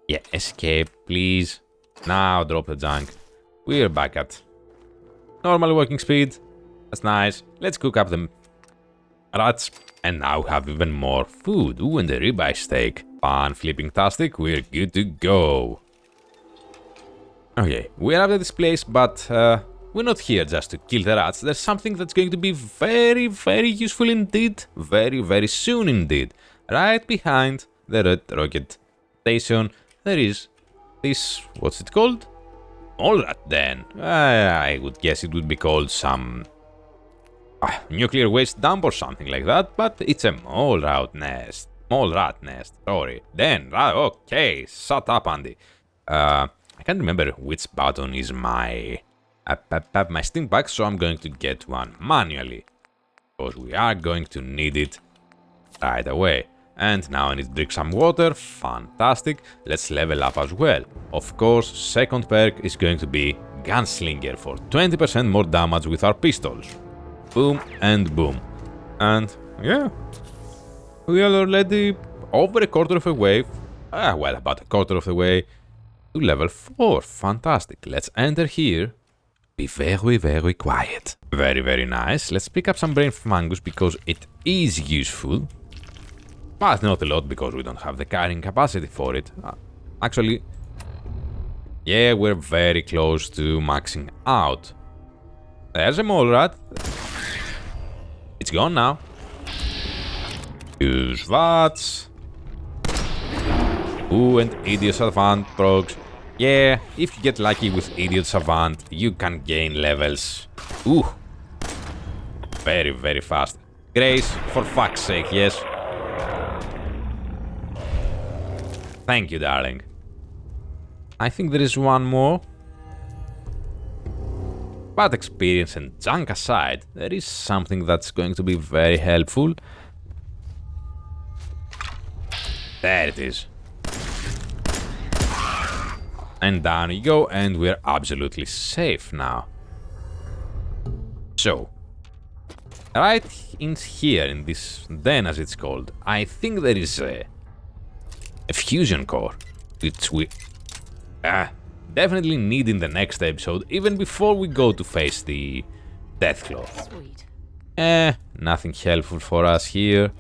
Yeah, escape, please. Now drop the junk. We're back at normal walking speed. That's nice. Let's cook up the rats. And now have even more food. Ooh, and the ribeye steak. Pan flipping tastic. We're good to go. Okay, we're out of this place, but we're not here just to kill the rats. There's something that's going to be very, very useful indeed. Very, very soon indeed. Right behind the Red Rocket station, there is this, what's it called? Mole rat den. I would guess it would be called some nuclear waste dump or something like that, but it's a mole rat nest. Mole rat nest, sorry. Den, okay, shut up, Andy. I can't remember which button is my stimpak, so I'm going to get one manually. Because we are going to need it right away. And now I need to drink some water. Fantastic. Let's level up as well. Of course, second perk is going to be Gunslinger for 20% more damage with our pistols. Boom and boom. And yeah, we are already over a quarter of a way. Well, about a quarter of the way to level 4. Fantastic. Let's enter here. Be very, very quiet. Very, very nice. Let's pick up some brain fungus because it is useful. But not a lot because we don't have the carrying capacity for it. Actually, yeah, we're very close to maxing out. There's a mole rat. It's gone now. Use VATS. Ooh, and Idiot Savant procs. Yeah, if you get lucky with Idiot Savant, you can gain levels. Ooh. Very, very fast. Grace, for fuck's sake, yes. Thank you, darling. I think there is one more. But experience and junk aside, there is something that's going to be very helpful. There it is. And down you go, and we're absolutely safe now. So, right in here, in this den as it's called, I think there is a fusion core, which we definitely need in the next episode, even before we go to face the Deathclaw. Sweet. Nothing helpful for us here.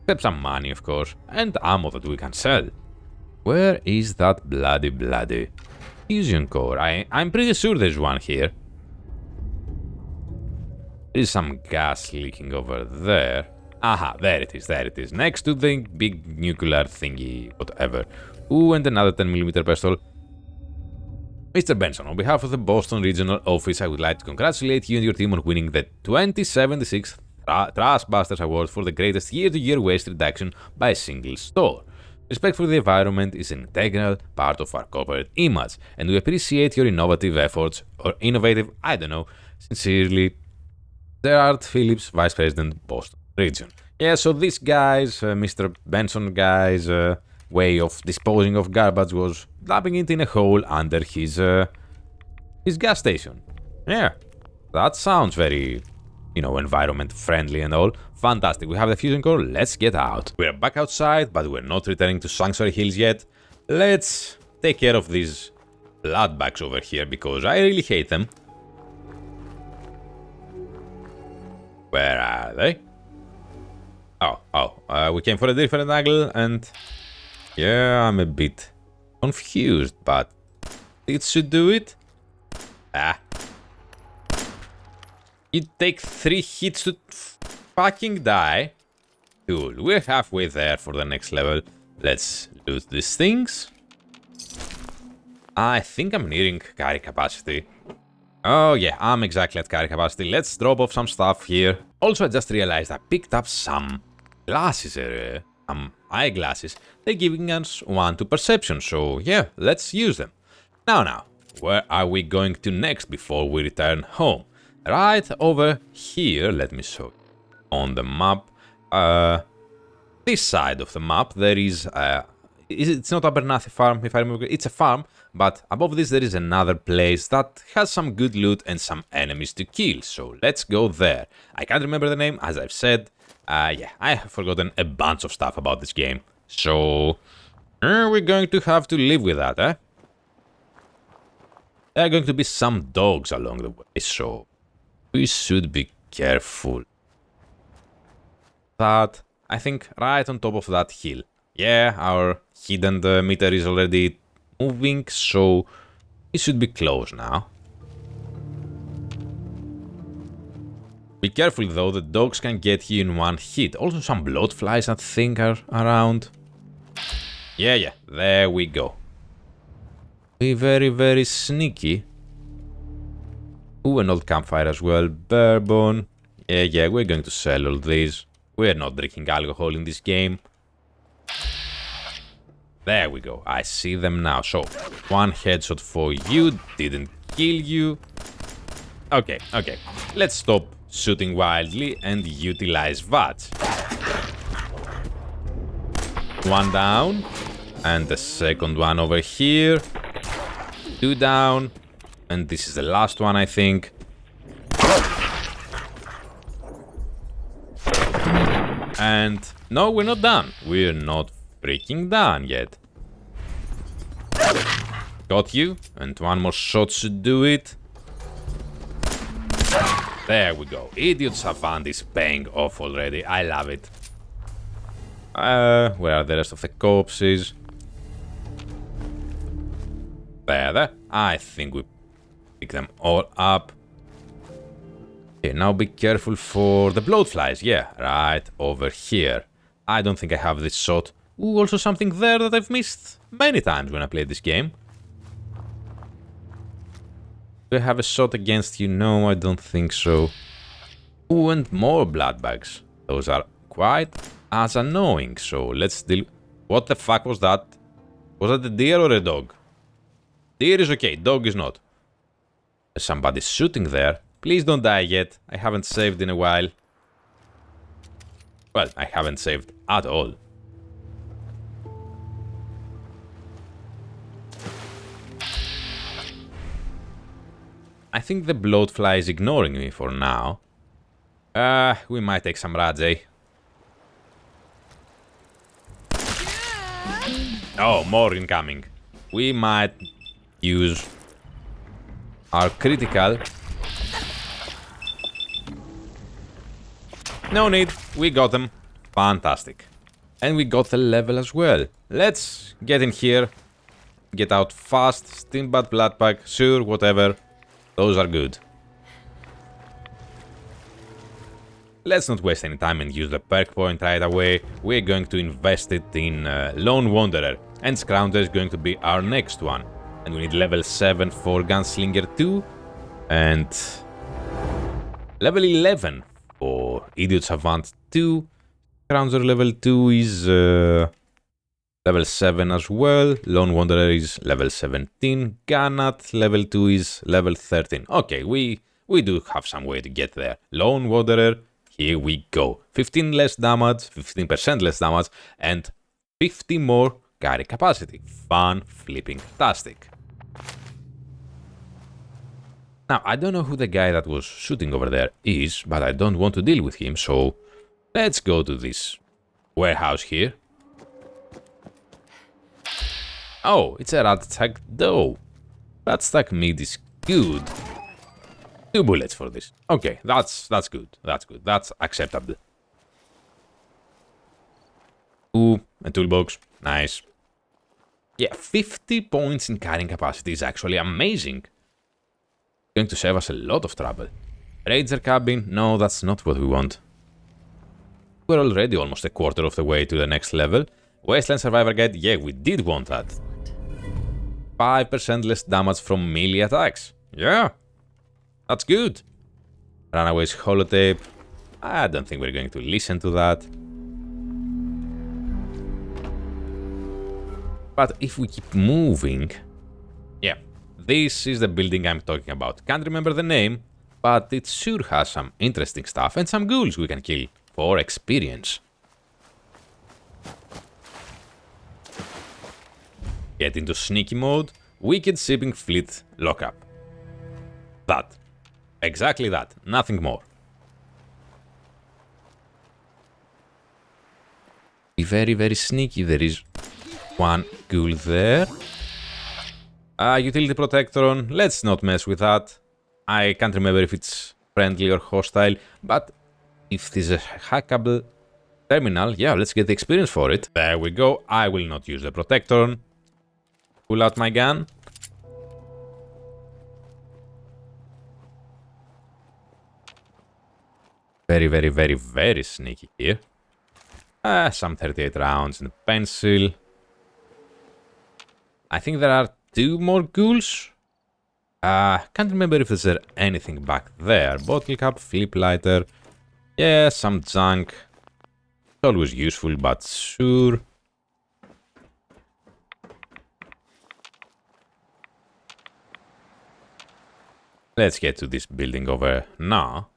Except some money, of course, and ammo that we can sell. Where is that bloody fusion core? I'm pretty sure there's one here. There is some gas leaking over there. Aha, there it is, next to the big nuclear thingy, whatever. Ooh, and another 10mm pistol. Mr. Benson, on behalf of the Boston Regional Office, I would like to congratulate you and your team on winning the 2076 Trustbusters Award for the greatest year-to-year waste reduction by a single store. Respect for the environment is an integral part of our corporate image, and we appreciate your innovative efforts, or innovative, I don't know. Sincerely, Gerard Phillips, Vice President, Boston Region. Yeah, so this guy's, Mr. Benson guy's way of disposing of garbage was dumping it in a hole under his gas station. Yeah, that sounds very, environment friendly and all. Fantastic, we have the fusion core, let's get out. We're back outside, but we're not returning to Sanctuary Hills yet. Let's take care of these bloodbags over here, because I really hate them. Where are they? We came for a different angle, and yeah, I'm a bit confused, but it should do it. You take 3 hits to fucking die. Cool, we're halfway there for the next level. Let's loot these things. I think I'm nearing carry capacity. Oh yeah, I'm exactly at carry capacity. Let's drop off some stuff here. Also, I just realized I picked up some glasses, some eyeglasses. They're giving us 1 to perception, so yeah, let's use them. Now, where are we going to next before we return home? Right over here, let me show you. On the map, this side of the map, there is, it's not Abernathy Farm, if I remember, it's a farm, but above this there is another place that has some good loot and some enemies to kill, so let's go there. I can't remember the name, as I've said. Yeah, I have forgotten a bunch of stuff about this game, so we're going to have to live with that, eh? There are going to be some dogs along the way, so we should be careful. That, I think, right on top of that hill. Yeah, our hidden meter is already moving, so it should be close now. Be careful though, the dogs can get you in one hit. Also some bloodflies I think are around. Yeah, there we go. Be very sneaky. Ooh, an old campfire as well. Bourbon. Yeah, we're going to sell all these. We're not drinking alcohol in this game. There we go. I see them now. So, 1 headshot for you. Didn't kill you. Okay. Let's stop shooting wildly and utilize that. 1 down. And the second one over here. 2 down. And this is the last one, I think. And no, we're not done. We're not freaking done yet. Got you. And 1 more shot should do it. There we go. Idiot Savant is paying off already. I love it. Where are the rest of the corpses? There. I think we pick them all up. Okay, now be careful for the bloodflies. Yeah, right over here. I don't think I have this shot. Ooh, also something there that I've missed many times when I played this game. Do I have a shot against you? No, I don't think so. Ooh, and more blood bags. Those are quite as annoying, so let's deal... What the fuck was that? Was that a deer or a dog? Deer is okay, dog is not. There's somebody shooting there. Please don't die yet. I haven't saved in a while. Well, I haven't saved at all. I think the bloatfly is ignoring me for now. We might take some Rad, eh? Oh, more incoming. We might use our critical. No need, we got them. Fantastic. And we got the level as well. Let's get in here. Get out fast. Stimpak, bloodpack, sure, whatever. Those are good. Let's not waste any time and use the perk point right away. We're going to invest it in Lone Wanderer. And Scrounger is going to be our next one. And we need level 7 for Gunslinger 2. And level 11 for Idiot Savant 2. Scrounger level 2 is level 7 as well. Lone Wanderer is level 17. Ganat level 2 is level 13. Okay, we do have some way to get there. Lone Wanderer, here we go. 15 less damage, 15% less damage, and 50 more carry capacity. Fun flipping tastic. Now, I don't know who the guy that was shooting over there is, but I don't want to deal with him, so let's go to this warehouse here. Oh, it's a rat-stack dough. Rat-stack meat is good. 2 bullets for this. Okay, that's good. That's good. That's acceptable. Ooh, a toolbox. Nice. Yeah, 50 points in carrying capacity is actually amazing. Going to save us a lot of trouble. Ranger cabin? No, that's not what we want. We're already almost a quarter of the way to the next level. Wasteland Survivor Guide? Yeah, we did want that. 5% less damage from melee attacks. Yeah, that's good. Runaway's holotape. I don't think we're going to listen to that. But if we keep moving... Yeah, this is the building I'm talking about. Can't remember the name, but it sure has some interesting stuff and some ghouls we can kill for experience. Get into sneaky mode, Wicked Shipping Fleet lockup. That. Exactly that, nothing more. Be very, very sneaky, there is one ghoul there. Utility protector on, let's not mess with that. I can't remember if it's friendly or hostile, but if this is a hackable terminal, yeah, let's get the experience for it. There we go, I will not use the protector on. Pull out my gun. Very, very, very, very sneaky here. Some 38 rounds and a pencil. I think there are 2 more ghouls. Can't remember if there's anything back there. Bottle cap, flip lighter. Yeah, some junk. It's always useful, but sure. Let's get to this building over now.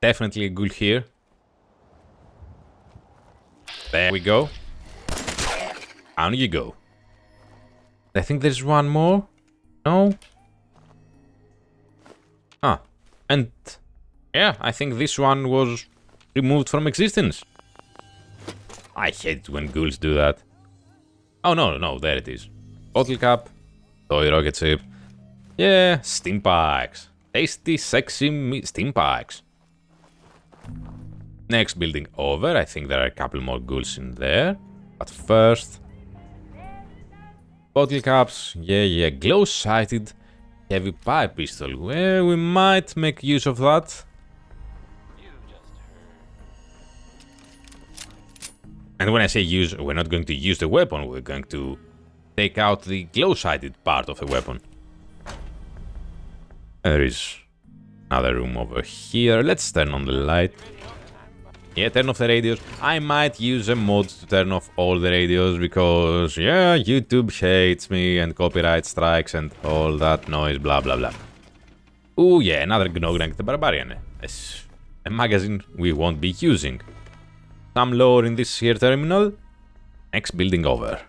Definitely a ghoul here. There we go. Down you go. I think there's one more. No? Ah, and yeah, I think this one was removed from existence. I hate it when ghouls do that. Oh no, there it is. Bottle cap, toy rocket ship. Yeah, stimpaks. Tasty, sexy stimpaks. Next building over, I think there are a couple more ghouls in there. But first... Bottle caps, yeah, glow-sighted heavy pipe pistol. Well, we might make use of that. And when I say use, we're not going to use the weapon, we're going to take out the glow-sighted part of the weapon. There is another room over here. Let's turn on the light. Yeah, turn off the radios. I might use a mod to turn off all the radios because, yeah, YouTube hates me and copyright strikes and all that noise, blah, blah, blah. Oh yeah, another Gnogrank the Barbarian. A magazine we won't be using. Some lore in this here terminal. Next building over.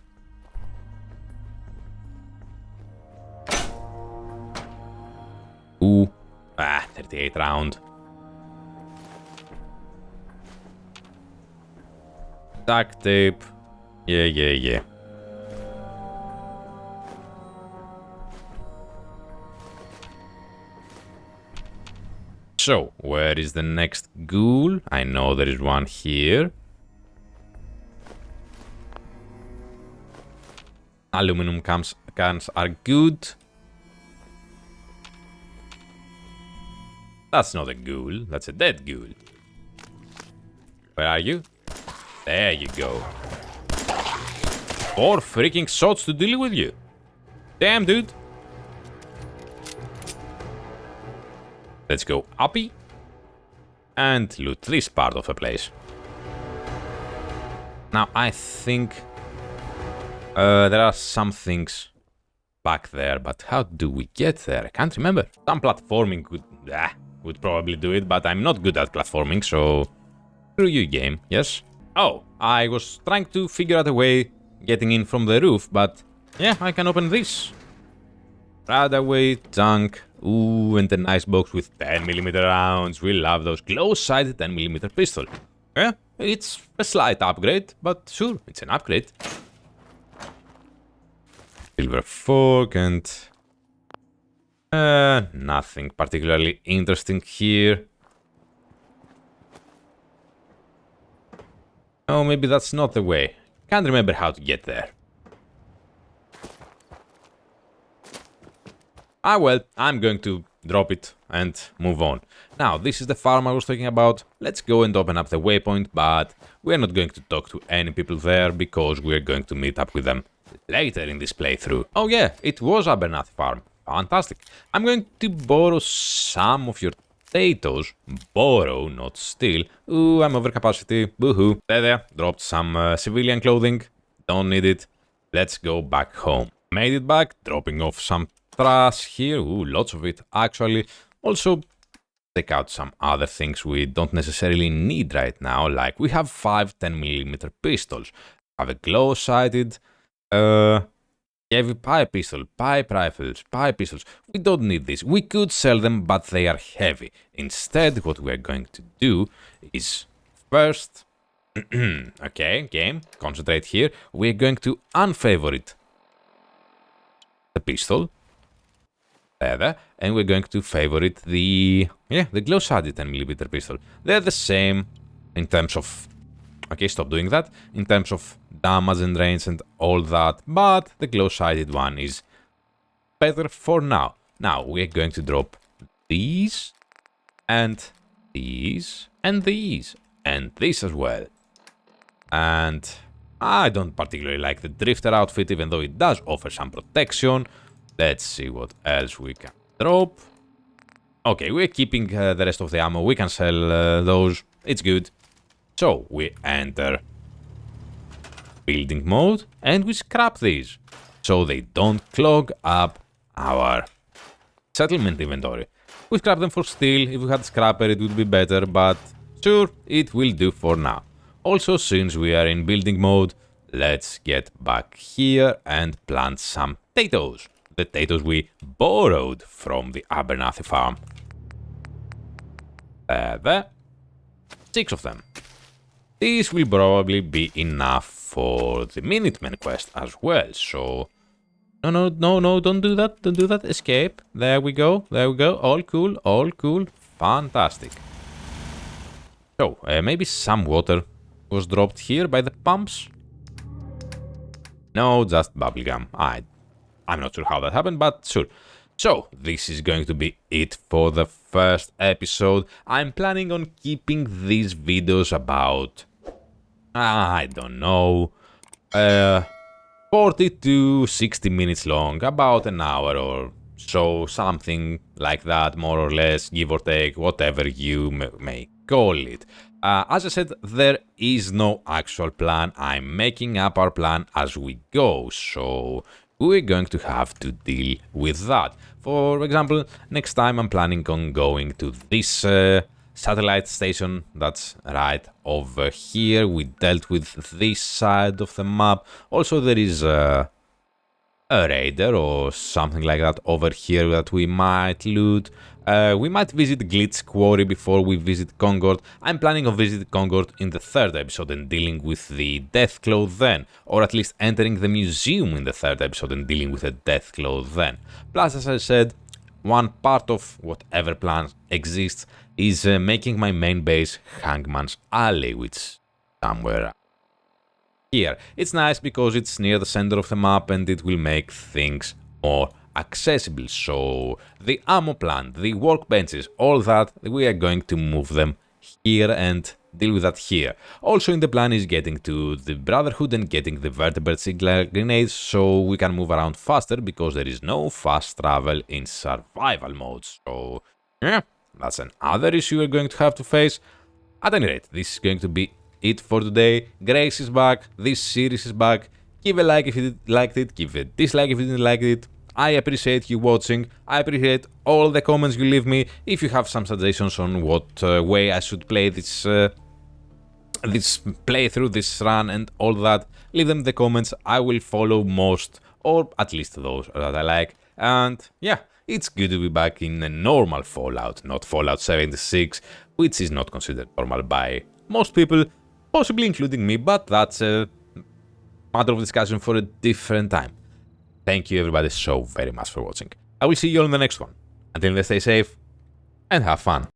Ooh. 38 round. Duct tape. Yeah. So, where is the next ghoul? I know there is one here. Aluminum cans are good. That's not a ghoul, that's a dead ghoul. Where are you? There you go. 4 freaking shots to deal with you. Damn, dude. Let's go uppy and loot this part of the place. Now, I think there are some things back there, but how do we get there? I can't remember. Some platforming would probably do it, but I'm not good at platforming, so screw you, game, yes? Oh, I was trying to figure out a way getting in from the roof, but yeah, I can open this. Radaway, tank, ooh, and a nice box with 10mm rounds. We love those close-sighted 10mm pistol. Yeah, it's a slight upgrade, but sure, it's an upgrade. Silver fork and... nothing particularly interesting here. Oh, maybe that's not the way. Can't remember how to get there. Ah well, I'm going to drop it and move on. Now, this is the farm I was talking about. Let's go and open up the waypoint, but we're not going to talk to any people there because we're going to meet up with them later in this playthrough. Oh yeah, it was Abernathy farm. Fantastic. I'm going to borrow some of your potatoes. Borrow, not steal. Ooh, I'm over capacity. Boohoo. There. Dropped some civilian clothing. Don't need it. Let's go back home. Made it back, dropping off some trash here. Ooh, lots of it, actually. Also, take out some other things we don't necessarily need right now. Like, we have 5 10mm pistols. Have a glow-sighted, heavy pipe pistol, pipe rifles, pipe pistols. We don't need this. We could sell them, but they are heavy. Instead, what we're going to do is first... okay, game, concentrate here. We're going to unfavorite the pistol. There, and we're going to favorite the glow-sighted 10mm pistol. They're the same in terms of... Okay, stop doing that. In terms of damage and range and all that, but the glow-sighted one is better for now. Now, we're going to drop these, and these, and these, and this as well. And I don't particularly like the Drifter outfit, even though it does offer some protection. Let's see what else we can drop. Okay, we're keeping the rest of the ammo. We can sell those. It's good. So, we enter building mode and we scrap these so they don't clog up our settlement inventory. We scrap them for steel. If we had scrapper, it would be better, but sure, it will do for now. Also, since we are in building mode, let's get back here and plant some potatoes. The potatoes we borrowed from the Abernathy farm. There. 6 of them. This will probably be enough for the Minutemen quest as well, so... No, don't do that, don't do that. Escape. There we go, all cool, fantastic. So, maybe some water was dropped here by the pumps? No, just bubblegum. I'm not sure how that happened, but sure. So, this is going to be it for the first episode. I'm planning on keeping these videos about... I don't know... 40 to 60 minutes long, about an hour or so, something like that, more or less, give or take, whatever you may call it. As I said, there is no actual plan. I'm making up our plan as we go, so we're going to have to deal with that. For example, next time I'm planning on going to this satellite station that's right over here. We dealt with this side of the map. Also, there is a raider or something like that over here that we might loot. We might visit Glitch Quarry before we visit Concord. I'm planning on visiting Concord in the third episode and dealing with the Deathclaw then, or at least entering the museum in the third episode and dealing with the Deathclaw then. Plus, as I said, one part of whatever plan exists is making my main base Hangman's Alley, which is somewhere here. It's nice because it's near the center of the map and it will make things more accessible. So the ammo plant, the workbenches, all that, we are going to move them here and deal with that here. Also in the plan is getting to the Brotherhood and getting the vertebrate signaler grenades so we can move around faster because there is no fast travel in survival mode. So yeah, that's another issue we're going to have to face. At any rate, this is going to be it for today. Grace is back, this series is back. Give a like if you liked it, give a dislike if you didn't like it. I appreciate you watching, I appreciate all the comments you leave me. If you have some suggestions on what way I should play this playthrough, this run and all that, leave them in the comments. I will follow most, or at least those that I like. And yeah, it's good to be back in a normal Fallout, not Fallout 76, which is not considered normal by most people, possibly including me, but that's a matter of discussion for a different time. Thank you everybody so very much for watching. I will see you all in the next one. Until then, stay safe and have fun.